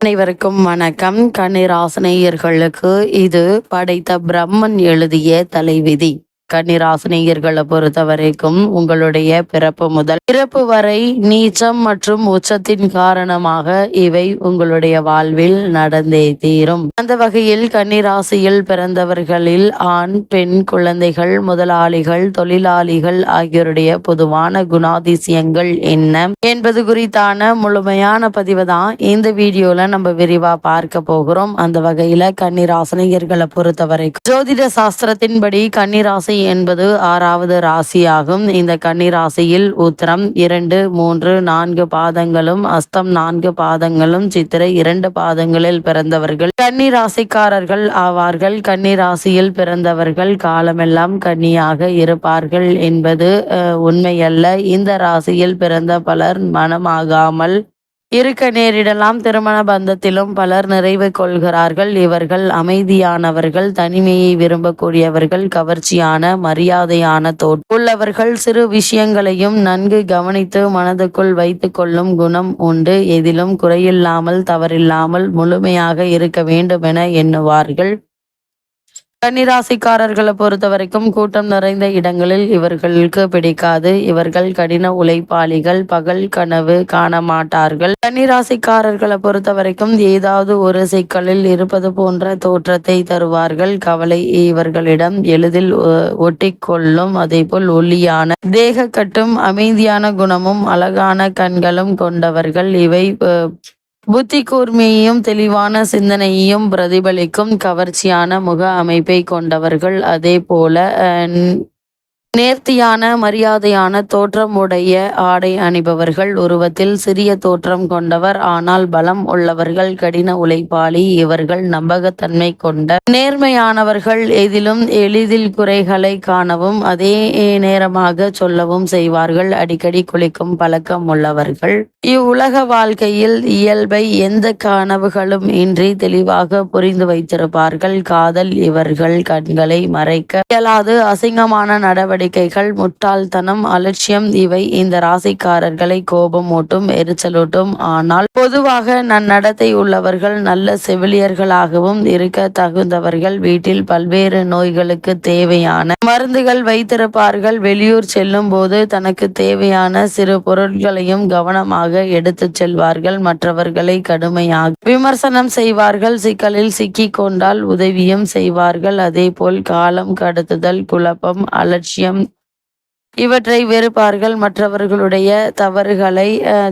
அனைவருக்கும் வணக்கம். கன்னிராசினியர்களுக்கு இது படைத்த பிரம்மன் எழுதிய தலைவிதி. கன்னிராசினியர்களை பொறுத்த வரைக்கும் உங்களுடைய பிறப்பு முதல் இறப்பு வரை நீச்சம் மற்றும் உச்சத்தின் காரணமாக இவை உங்களுடைய வாழ்வில் நடந்தே தீரும். அந்த வகையில் கன்னிராசியில் பிறந்தவர்களில் ஆண் பெண் குழந்தைகள் முதலாளிகள் தொழிலாளிகள் ஆகியோருடைய பொதுவான குணாதிசயங்கள் என்ன என்பது குறித்தான முழுமையான பதிவு தான் இந்த வீடியோல நம்ம விரிவா பார்க்க போகிறோம். அந்த வகையில கன்னிராசினியர்களை பொறுத்த வரைக்கும் ஜோதிட சாஸ்திரத்தின்படி கன்னிராசி என்பது 6வது ராசியாகும். இந்த கன்னிராசியில் உத்திரம் 2, 3, 4 பாதங்களும் அஸ்தம் 4 பாதங்களும் சித்திரை 2 பாதங்களில் பிறந்தவர்கள் கன்னிராசிக்காரர்கள் ஆவார்கள். கன்னிராசியில் பிறந்தவர்கள் காலமெல்லாம் கன்னியாக இருப்பார்கள் என்பது உண்மையல்ல. இந்த ராசியில் பிறந்த பலர் மனமாகாமல் இருக்க நேரிடலாம். திருமண பந்தத்திலும் பலர் நிறைவு கொள்கிறார்கள். இவர்கள் அமைதியானவர்கள், தனிமையை விரும்பக்கூடியவர்கள், கவர்ச்சியான மரியாதையான உள்ளவர்கள். சிறு விஷயங்களையும் நன்கு கவனித்து மனதுக்குள் வைத்து கொள்ளும் குணம் உண்டு. எதிலும் குறையில்லாமல் தவறில்லாமல் முழுமையாக இருக்க வேண்டும் என எண்ணுவார்கள். கன்னிராசிக்காரர்களை பொறுத்த வரைக்கும் கூட்டம் நிறைந்த இடங்களில் இவர்களுக்கு பிடிக்காது. இவர்கள் கடின உழைப்பாளிகள், பகல் கனவு காண மாட்டார்கள். கன்னிராசிக்காரர்களை பொறுத்த வரைக்கும் ஏதாவது ஒரு சிக்கலில் இருப்பது போன்ற தோற்றத்தை தருவார்கள். கவலை இவர்களிடம் எளிதில் ஒட்டிக்கொள்ளும். அதேபோல் ஒல்லியான தேக கட்டும் அமைதியான குணமும் அழகான கண்களும் கொண்டவர்கள். இவை புத்தி கூர்மையையும் தெளிவான சிந்தனையையும் பிரதிபலிக்கும் கவர்ச்சியான முக அமைப்பை கொண்டவர்கள். அதே போல நேர்த்தியான மரியாதையான தோற்றமுடைய ஆடை அணிபவர்கள். உருவத்தில் சிறிய தோற்றம் கொண்டவர், ஆனால் பலம் உள்ளவர்கள். கடின உழைப்பாளி இவர்கள். நம்பகத்தன்மை கொண்ட நேர்மையானவர்கள். எதிலும் எளிதில் குறைகளை காணவும் அதே நேரமாக சொல்லவும் செய்வார்கள். அடிக்கடி குளிக்கும் பழக்கம் உள்ளவர்கள். இவ்வுலக வாழ்க்கையில் இயல்பை எந்த கனவுகளும் இன்றி தெளிவாக புரிந்து வைத்திருப்பார்கள். காதல் இவர்கள் கண்களை மறைக்க இயலாது. அசிங்கமான நடவடிக்கைகள், முட்டாள்தனம், அலட்சியம் இவை இந்த ராசிக்காரர்களை கோபமூட்டும், எரிச்சலூட்டும். ஆனால் பொதுவாக நன்னடத்தை உள்ளவர்கள், நல்ல செவிலியர்களாகவும் இருக்க தகுந்தவர்கள். வீட்டில் பல்வேறு நோய்களுக்கு தேவையான மருந்துகள் வைத்திருப்பார்கள். வெளியூர் செல்லும் போது தனக்கு தேவையான சிறு பொருட்களையும் கவனமாக எடுத்து செல்வார்கள். மற்றவர்களை கடுமையாக விமர்சனம் செய்வார்கள். சிக்கலில் சிக்கி கொண்டால் உதவியும் செய்வார்கள். அதே போல் காலம் கடத்துதல், குழப்பம், அலட்சியம் இவற்றை வெறுப்பார்கள். மற்றவர்களுடைய தவறுகளை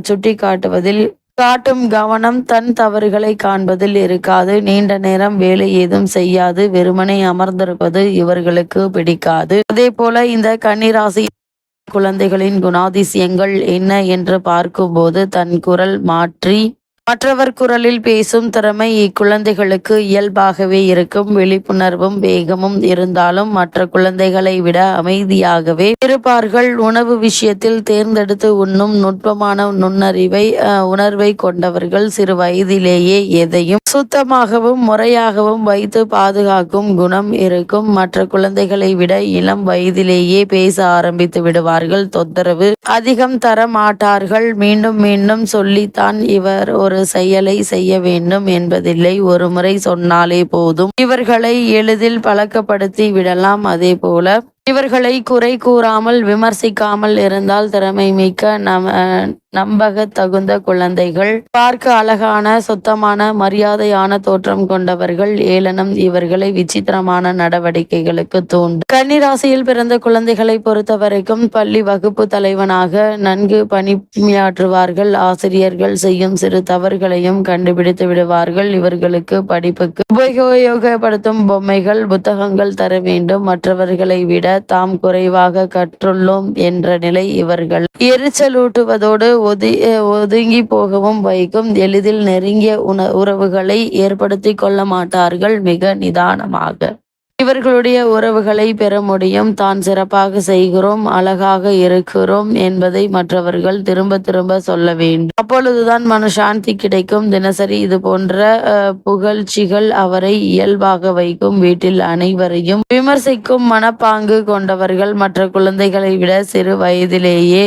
சுட்டி காட்டுவதில் காட்டும் கவனம் தன் தவறுகளை காண்பதில் இருக்காது. நீண்ட நேரம் வேலை ஏதும் செய்யாது, வெறுமனை அமர்ந்திருப்பது இவர்களுக்கு பிடிக்காது. அதே போல இந்த கன்னிராசி குழந்தைகளின் குணாதிசயங்கள் என்ன என்று பார்க்கும்போது தன் குரல் மாற்றி மற்றவர் குரலில் பேசும் திறமை இக்குழந்தைகளுக்கு இயல்பாகவே இருக்கும். விழிப்புணர்வும் வேகமும் இருந்தாலும் மற்ற குழந்தைகளை விட அமைதியாகவே இருப்பார்கள். உணவு விஷயத்தில் தேர்ந்தெடுத்து உண்ணும் நுட்பமான உணர்வை கொண்டவர்கள். சிறு வயதிலேயே எதையும் சுத்தமாகவும் முறையாகவும் வைத்து பாதுகாக்கும் குணம் இருக்கும். மற்ற குழந்தைகளை விட இளம் வயதிலேயே பேச ஆரம்பித்து விடுவார்கள். தொந்தரவு அதிகம் தர மாட்டார்கள். மீண்டும் மீண்டும் சொல்லித்தான் இவர் ஒரு செயலை செய்ய வேண்டும் என்பதில்லை. ஒரு முறை சொன்னாலே போதும். இவர்களை எளிதில் பழக்கப்படுத்தி விடலாம். அதே போல இவர்களை குறை கூறாமல் விமர்சிக்காமல் இருந்தால் திறமை மிக்க நம்பக தகுந்த குழந்தைகள். பார்க்க அழகான சுத்தமான மரியாதையான தோற்றம் கொண்டவர்கள். ஏளனம் இவர்களை விசித்திரமான நடவடிக்கைகளுக்கு தூண்டும். கன்னிராசியில் பிறந்த குழந்தைகளை பொறுத்த வரைக்கும் பள்ளி வகுப்பு தலைவனாக நன்கு பணியாற்றுவார்கள். ஆசிரியர்கள் செய்யும் சிறு தவறுகளையும் கண்டுபிடித்து விடுவார்கள். இவர்களுக்கு படிப்புக்கு உபயோகப்படுத்தும் பொம்மைகள், புத்தகங்கள் தர வேண்டும். மற்றவர்களை விட தாம் குறைவாக கற்றுள்ளோம் என்ற நிலை இவர்கள் எரிச்சலூட்டுவதோடு ஒதுங்கி போகவும் வைக்கும். எளிதில் நெருங்கிய உறவுகளை ஏற்படுத்தி கொள்ள மாட்டார்கள். மிக நிதானமாக இவர்களுடைய உறவுகளை பெற முடியும். தான் சிறப்பாக செய்கிறோம், அழகாக இருக்கிறோம் என்பதை மற்றவர்கள் திரும்ப திரும்ப சொல்ல வேண்டும். அப்பொழுதுதான் மனசாந்தி கிடைக்கும். தினசரி இது போன்ற புகழ்ச்சிகள் அவரை இயல்பாக வைக்கும். வீட்டில் அனைவரையும் விமர்சிக்கும் மனப்பாங்கு கொண்டவர்கள். மற்ற குழந்தைகளை விட சிறு வயதிலேயே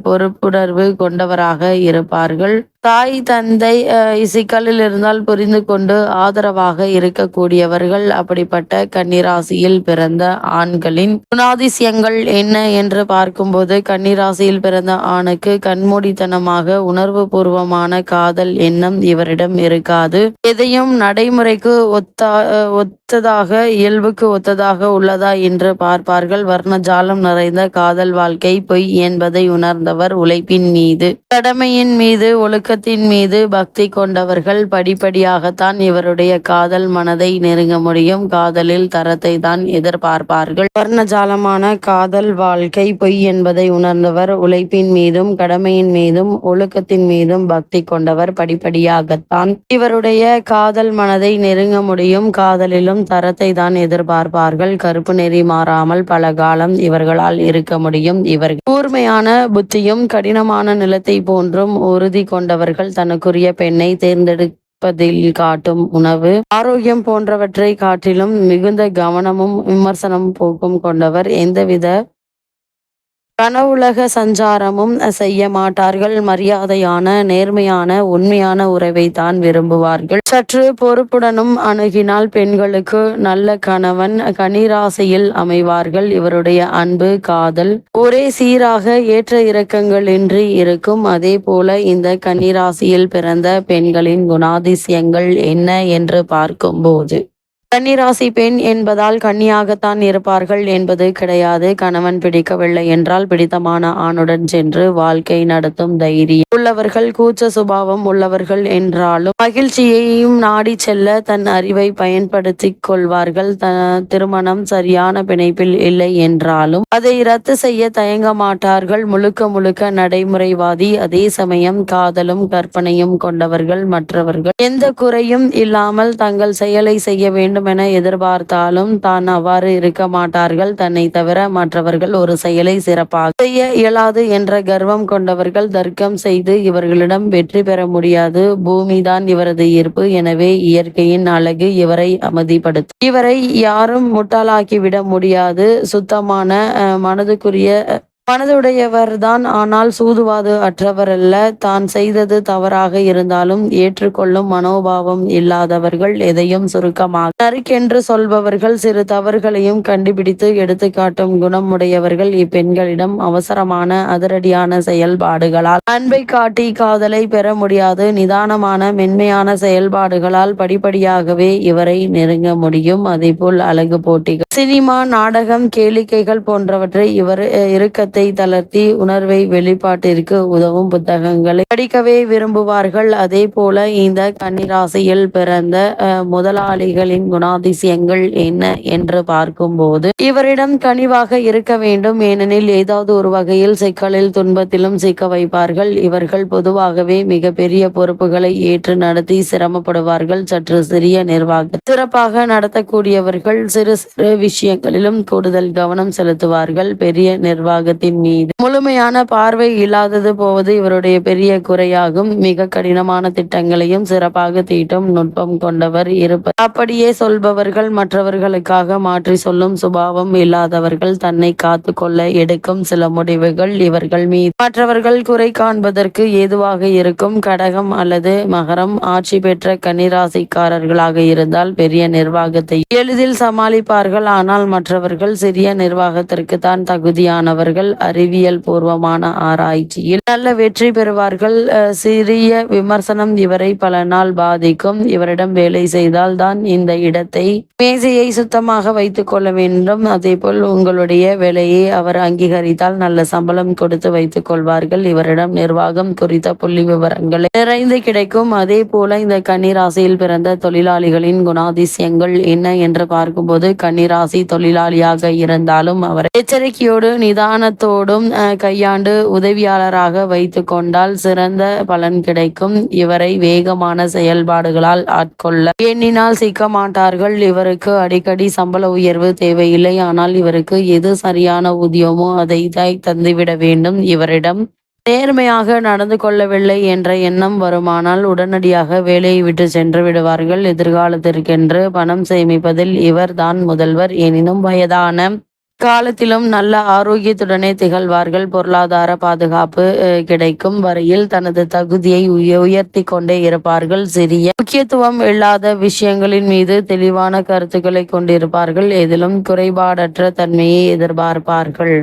பொறுப்புணர்வு கொண்டவராக இருப்பார்கள். தாய் தந்தை இச்சிக்கலில் இருந்தால் புரிந்து கொண்டு ஆதரவாக இருக்கக்கூடியவர்கள். அப்படிப்பட்ட கன்னிராசியில் பிறந்த ஆண்களின் குணாதிசயங்கள் என்ன என்று பார்க்கும்போது, கன்னிராசியில் பிறந்த ஆணுக்கு கண்மூடித்தனமாக உணர்வு பூர்வமான காதல் எண்ணம் இவரிடம் இருக்காது. எதையும் நடைமுறைக்கு ஒத்ததாக இயல்புக்கு ஒத்ததாக உள்ளதா என்று பார்ப்பார்கள். வர்ணஜாலம் நிறைந்த காதல் வாழ்க்கை பொய் என்பதை உணர்ந்தவர். உழைப்பின் மீது, கடமையின் மீது, ஒழுக்கத்தின் மீது பக்தி கொண்டவர்கள். படிப்படியாகத்தான் இவருடைய காதல் மனதை நெருங்க முடியும். காதலில் தரத்தை தான் எதிர்பார்ப்பார்கள். வர்ணஜாலமான காதல் வாழ்க்கை பொய் என்பதை உணர்ந்தவர். உழைப்பின் மீதும் கடமையின் மீதும் ஒழுக்கத்தின் மீதும் பக்தி கொண்டவர். படிப்படியாகத்தான் இவருடைய காதல் மனதை நெருங்க முடியும். காதலிலும் தரத்தை தான் எதிர்பார்ப்பார்கள். கருப்பு நெறி மாறாமல் பல காலம் இவர்களால் இருக்க முடியும். இவர்கள் கூர்மையான புத்தியும் கடினமான நிலத்தை போன்றும் உறுதி கொண்டவர்கள். தனக்குரிய பெண்ணை தேர்ந்தெடுப்பதில் காட்டும் உணவு, ஆரோக்கியம் போன்றவற்றை காட்டிலும் மிகுந்த கவனமும் விமர்சனம் போக்கும் கொண்டவர். எந்தவித கனவுலக சஞ்சாரமும் செய்ய மாட்டார்கள். மரியாதையான, நேர்மையான, உண்மையான உறவை தான் விரும்புவார்கள். சற்று பொறுப்புடனும் அணுகினால் பெண்களுக்கு நல்ல கணவன் கன்னிராசியில் அமைவார்கள். இவருடைய அன்பு, காதல் ஒரே சீராக ஏற்ற இறக்கங்களின்றி இருக்கும். அதே போல இந்த கன்னிராசியில் பிறந்த பெண்களின் குணாதிசயங்கள் என்ன என்று பார்க்கும்போது, கன்னிராசி பெண் என்பதால் கன்னியாகத்தான் இருப்பார்கள் என்பது கிடையாது. கணவன் பிடிக்கவில்லை என்றால் பிடித்தமான ஆணுடன் சென்று வாழ்க்கை நடத்தும் தைரியம் உள்ளவர்கள். கூச்ச சுபாவம் உள்ளவர்கள் என்றாலும் மகிழ்ச்சியையும் நாடி செல்ல தன் அறிவை பயன்படுத்தி கொள்வார்கள். திருமணம் சரியான பிணைப்பில் இல்லை என்றாலும் அதை ரத்து செய்ய தயங்க மாட்டார்கள். முழுக்க முழுக்க நடைமுறைவாதி. அதே சமயம் காதலும் கற்பனையும் கொண்டவர்கள். மற்றவர்கள் எந்த குறையும் இல்லாமல் தங்கள் செயலை செய்ய வேண்டும் என எதிர்பார்த்தாலும் தான் அவ்வாறு இருக்க மாட்டார்கள். தன்னை தவிர மற்றவர்கள் ஒரு செயலை சிறப்பாக செய்ய இயலாது என்ற கர்வம் கொண்டவர்கள். தர்க்கம் செய்து இவர்களிடம் வெற்றி பெற முடியாது. பூமிதான் இவரது ஈர்ப்பு. எனவே இயற்கையின் அழகு இவரை அமைதிப்படுத்தும். இவரை யாரும் முட்டாளாக்கிவிட முடியாது. சுத்தமான மனதுடையவர்தான். ஆனால் சூதுவாது அற்றவரல்ல. தான் செய்தது தவறாக இருந்தாலும் ஏற்றுக்கொள்ளும் மனோபாவம் இல்லாதவர்கள். எதையும் சுருக்கமாக நறுக்கென்று சொல்பவர்கள். சிறு தவறுகளையும் கண்டுபிடித்து எடுத்துக்காட்டும் குணம் உடையவர்கள். இப்பெண்களிடம் அவசரமான அதிரடியான செயல்பாடுகளால் அன்பை காட்டி காதலை பெற முடியாது. நிதானமான மென்மையான செயல்பாடுகளால் படிப்படியாகவே இவரை நெருங்க முடியும். அதேபோல் அழகு போட்டிகள், சினிமா, நாடகம், கேளிக்கைகள் போன்றவற்றை இவர் இறுக்கத்தை தளர்த்தி உணர்வை வெளிப்பாட்டிற்கு உதவும் புத்தகங்களை படிக்கவே விரும்புவார்கள். அதே போல இந்த கன்னிராசியில் பிறந்த முதலாளிகளின் குணாதிசயங்கள் என்ன என்று பார்க்கும்போது, இவரிடம் கனிவாக இருக்க வேண்டும். ஏனெனில் ஏதாவது ஒரு வகையில் சிக்கலில் துன்பத்திலும் சிக்க வைப்பார்கள். இவர்கள் பொதுவாகவே மிக பெரிய பொறுப்புகளை ஏற்று நடத்தி சிரமப்படுவார்கள். சற்று சிறிய நிர்வாகம் சிறப்பாக நடத்தக்கூடியவர்கள். சிறு சிறு விஷயங்களிலும் கூடுதல் கவனம் செலுத்துவார்கள். பெரிய நிர்வாகத்தின் மீது முழுமையான பார்வை இல்லாதது போவது இவருடைய பெரிய குறையாகும். மிக கடினமான திட்டங்களையும் சிறப்பாக தீட்டும் நுட்பம் கொண்டவர் இருப்பர். அப்படியே சொல்பவர்கள். மற்றவர்களுக்காக மாற்றி சொல்லும் சுபாவம் இல்லாதவர்கள். தன்னை காத்து கொள்ள எடுக்கும் சில முடிவுகள் இவர்கள் மீது மற்றவர்கள் குறை காண்பதற்கு ஏதுவாக இருக்கும். கடகம் அல்லது மகரம் ஆட்சி பெற்ற கன்னிராசிக்காரர்களாக இருந்தால் பெரிய நிர்வாகத்தை எளிதில் சமாளிப்பார்கள். ஆனால் மற்றவர்கள் சிறிய நிர்வாகத்திற்கு தான் தகுதியானவர்கள். அறிவியல் பூர்வமான ஆராய்ச்சியில் நல்ல வெற்றி பெறுவார்கள். சிறிய விமர்சனம் இவரை பல நாள் பாதிக்கும். இவரிடம் வேலை செய்தால் தான் இந்த இடத்தை, மேசையை சுத்தமாக வைத்துக் கொள்ள வேண்டும். அதேபோல் உங்களுடைய வேலையை அவர் அங்கீகரித்தால் நல்ல சம்பளம் கொடுத்து வைத்துக் கொள்வார்கள். இவரிடம் நிர்வாகம் குறித்த புள்ளி விவரங்களை நிறைந்து கிடைக்கும். அதே போல இந்த கன்னிராசியில் பிறந்த தொழிலாளிகளின் குணாதிசயங்கள் என்ன என்று பார்க்கும்போது, கன்னிராசி தொழிலாளியாக இருந்தாலும் அவர் எச்சரிக்கையோடு நிதானத்தோடும் கையாண்டு உதவியாளராக வைத்து கொண்டால் சிறந்த பலன் கிடைக்கும். இவரை வேகமான செயல்பாடுகளால் ஆட்கொள்ள எண்ணினால் சிக்க மாட்டார்கள். இவருக்கு அடிக்கடி சம்பள உயர்வு தேவையில்லை. ஆனால் இவருக்கு எது சரியான ஊதியமோ அதை தந்துவிட வேண்டும். இவரிடம் நேர்மையாக நடந்து கொள்ளவில்லை என்ற எண்ணம் வருமானால் உடனடியாக வேலையை விட்டு சென்று விடுவார்கள். எதிர்காலத்திற்கென்று பணம் சேமிப்பதில் இவர் தான் முதல்வர். எனினும் வயதான காலத்திலும் நல்ல ஆரோக்கியத்துடனே திகழ்வார்கள். பொருளாதார பாதுகாப்பு கிடைக்கும் வரையில் தனது தகுதியை உயர்த்தி கொண்டே இருப்பார்கள். சிறிய முக்கியத்துவம் இல்லாத விஷயங்களின் மீது தெளிவான கருத்துக்களை கொண்டிருப்பார்கள். எதிலும் குறைபாடற்ற தன்மையை எதிர்பார்ப்பார்கள்.